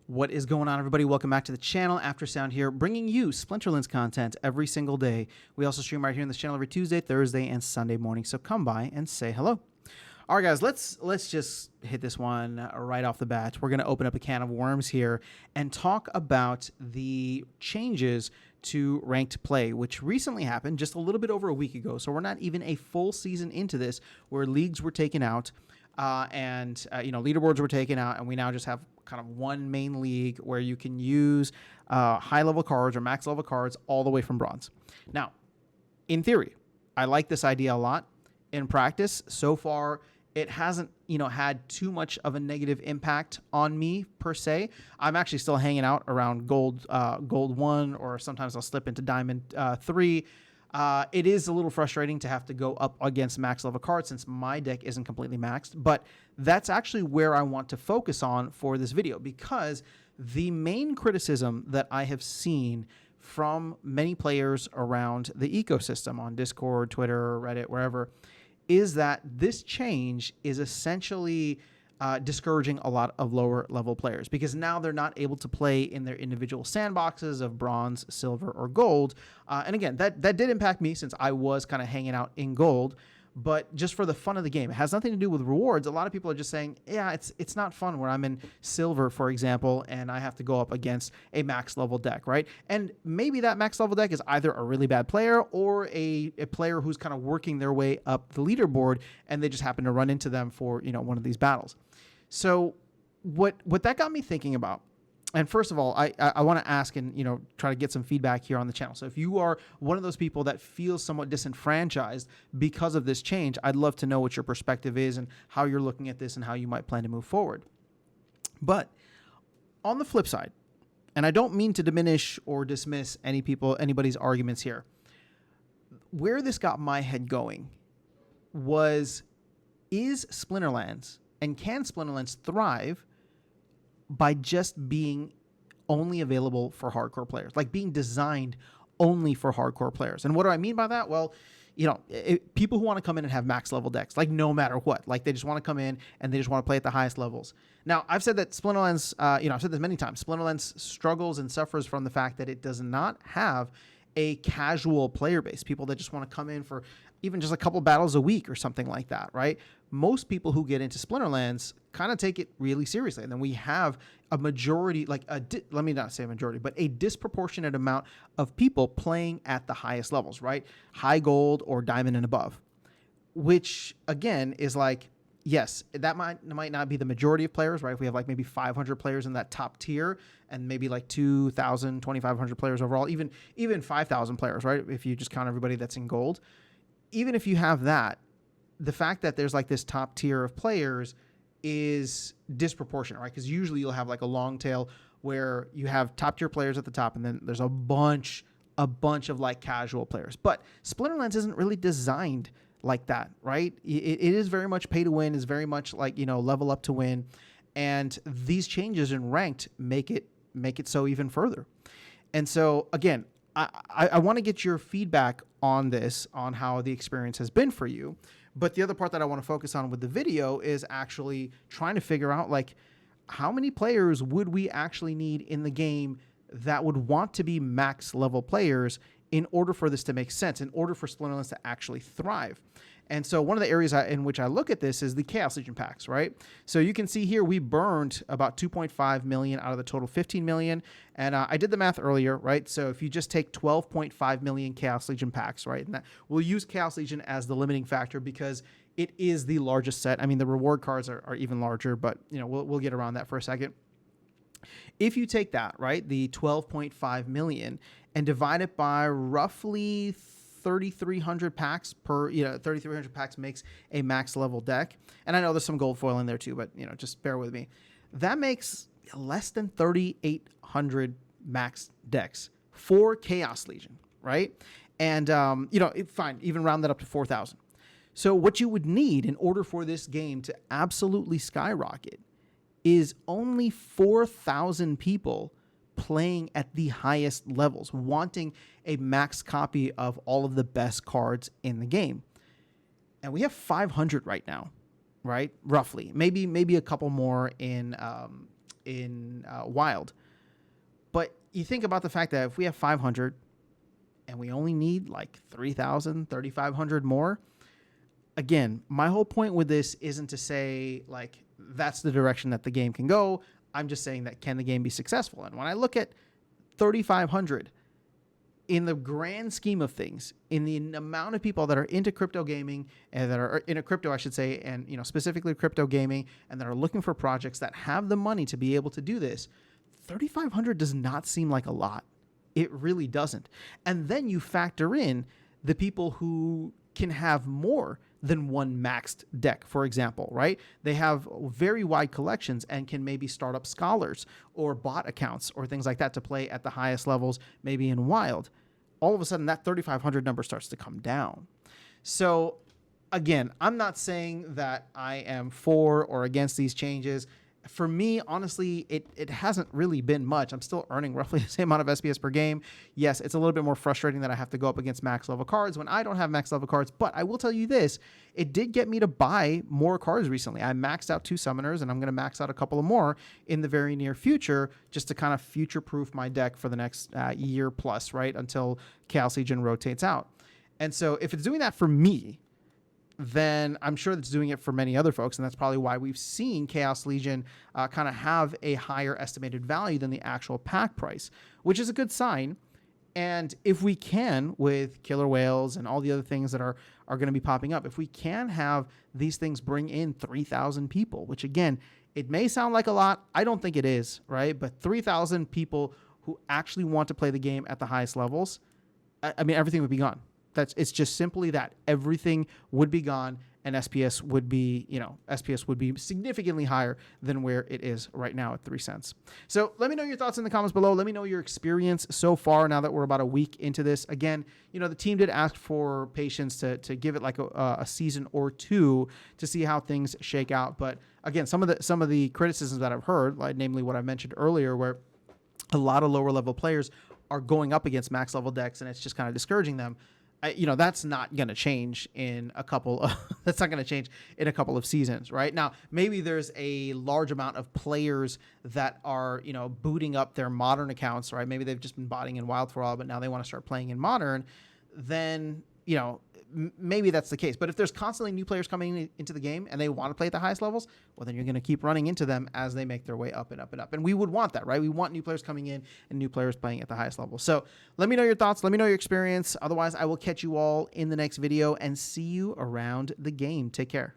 What is going on, everybody? Welcome back to the channel. After Sound here, bringing you Splinterlands content every single day. We also stream right here on this channel every Tuesday, Thursday, and Sunday morning. So come by and say hello. All right, guys, let's just hit this one right off the bat. We're going to open up a can of worms here and talk about the changes to ranked play, which recently happened just a little bit over a week ago. So we're not even a full season into this, where leagues were taken out and leaderboards were taken out, and we now just have kind of one main league where you can use high level cards or max level cards all the way from bronze. Now, in theory, I like this idea a lot. In practice, so far, it hasn't, had too much of a negative impact on me per se. I'm actually still hanging out around gold 1, or sometimes I'll slip into diamond 3. It is a little frustrating to have to go up against max level cards since my deck isn't completely maxed, but that's actually where I want to focus on for this video, because the main criticism that I have seen from many players around the ecosystem on Discord, Twitter, Reddit, wherever, is that this change is essentially discouraging a lot of lower level players, because now they're not able to play in their individual sandboxes of bronze, silver, or gold. And again, that did impact me since I was kind of hanging out in gold. But just for the fun of the game, it has nothing to do with rewards. A lot of people are just saying, yeah, it's not fun where I'm in silver, for example, and I have to go up against a max level deck, right? And maybe that max level deck is either a really bad player or a player who's kind of working their way up the leaderboard, and they just happen to run into them for, one of these battles. So what that got me thinking about, and first of all, I want to ask and, try to get some feedback here on the channel. So if you are one of those people that feels somewhat disenfranchised because of this change, I'd love to know what your perspective is and how you're looking at this and how you might plan to move forward. But on the flip side, and I don't mean to diminish or dismiss anybody's arguments here, where this got my head going was, is Splinterlands, and can Splinterlands thrive by just being only available for hardcore players, like being designed only for hardcore players? And what do I mean by that? Well, people who want to come in and have max level decks, like no matter what, like they just want to come in and they just want to play at the highest levels. Now, I've said that Splinterlands, I've said this many times, Splinterlands struggles and suffers from the fact that it does not have a casual player base, people that just want to come in for even just a couple battles a week or something like that, right? Most people who get into Splinterlands kind of take it really seriously. And then we have a majority, let me not say a majority, but a disproportionate amount of people playing at the highest levels, right? High gold or diamond and above, which again is like, yes, that might not be the majority of players, right? If we have like maybe 500 players in that top tier and maybe like 2,000, 2,500 players overall, even 5,000 players, right? If you just count everybody that's in gold, even if you have that, the fact that there's like this top tier of players is disproportionate, right? Because usually you'll have like a long tail where you have top tier players at the top, and then there's a bunch of like casual players. But Splinterlands isn't really designed like that, right? It is very much pay to win, is very much like, level up to win. And these changes in ranked make it so even further. And so again, I want to get your feedback on this, on how the experience has been for you. But the other part that I want to focus on with the video is actually trying to figure out, like, how many players would we actually need in the game that would want to be max level players in order for this to make sense, in order for Splinterlands to actually thrive. And so one of the areas in which I look at this is the Chaos Legion packs, right? So you can see here we burned about 2.5 million out of the total 15 million. And I did the math earlier, right? So if you just take 12.5 million Chaos Legion packs, right? And we'll use Chaos Legion as the limiting factor because it is the largest set. I mean, the reward cards are even larger, but we'll get around that for a second. If you take that, right, the 12.5 million, and divide it by roughly 3,300 packs per, 3,300 packs makes a max level deck. And I know there's some gold foil in there too, but, just bear with me. That makes less than 3,800 max decks for Chaos Legion, right? And, fine, even round that up to 4,000. So what you would need in order for this game to absolutely skyrocket is only 4,000 people playing at the highest levels, wanting a max copy of all of the best cards in the game. And we have 500 right now, right? Roughly, maybe a couple more in in Wild. But you think about the fact that if we have 500 and we only need like 3,000, 3,500 more, again, my whole point with this isn't to say like that's the direction that the game can go. I'm just saying that can the game be successful? And when I look at 3,500 in the grand scheme of things, in the amount of people that are into crypto gaming and that are into crypto, I should say, and specifically crypto gaming, and that are looking for projects that have the money to be able to do this, 3,500 does not seem like a lot. It really doesn't. And then you factor in the people who can have more than one maxed deck, for example, right? They have very wide collections and can maybe start up scholars or bot accounts or things like that to play at the highest levels, maybe in Wild. All of a sudden, that 3,500 number starts to come down. So again, I'm not saying that I am for or against these changes. For me, honestly, it hasn't really been much. I'm still earning roughly the same amount of SPS per game. Yes, it's a little bit more frustrating that I have to go up against max level cards when I don't have max level cards, but I will tell you this, it did get me to buy more cards recently. I maxed out 2 summoners, and I'm going to max out a couple of more in the very near future just to kind of future-proof my deck for the next year plus, right, until Chaos Legion rotates out. And so if it's doing that for me, then I'm sure that's doing it for many other folks. And that's probably why we've seen Chaos Legion kind of have a higher estimated value than the actual pack price, which is a good sign. And if we can, with killer whales and all the other things that are going to be popping up, if we can have these things bring in 3,000 people, which again, it may sound like a lot. I don't think it is, right? But 3,000 people who actually want to play the game at the highest levels, I mean, everything would be gone. It's just simply that everything would be gone and SPS would be, SPS would be significantly higher than where it is right now at 3 cents. So let me know your thoughts in the comments below. Let me know your experience so far now that we're about a week into this. Again, the team did ask for patience to give it like a season or 2 to see how things shake out. But again, some of the criticisms that I've heard, like namely what I mentioned earlier, where a lot of lower level players are going up against max level decks and it's just kind of discouraging them. That's not going to change in a couple of that's not going to change in a couple of seasons, right? Now, maybe there's a large amount of players that are, booting up their modern accounts, right? Maybe they've just been botting in Wild for a while, but now they want to start playing in modern. Then, maybe that's the case. But if there's constantly new players coming into the game and they want to play at the highest levels, well, then you're going to keep running into them as they make their way up and up and up. And we would want that, right? We want new players coming in and new players playing at the highest level. So let me know your thoughts. Let me know your experience. Otherwise, I will catch you all in the next video and see you around the game. Take care.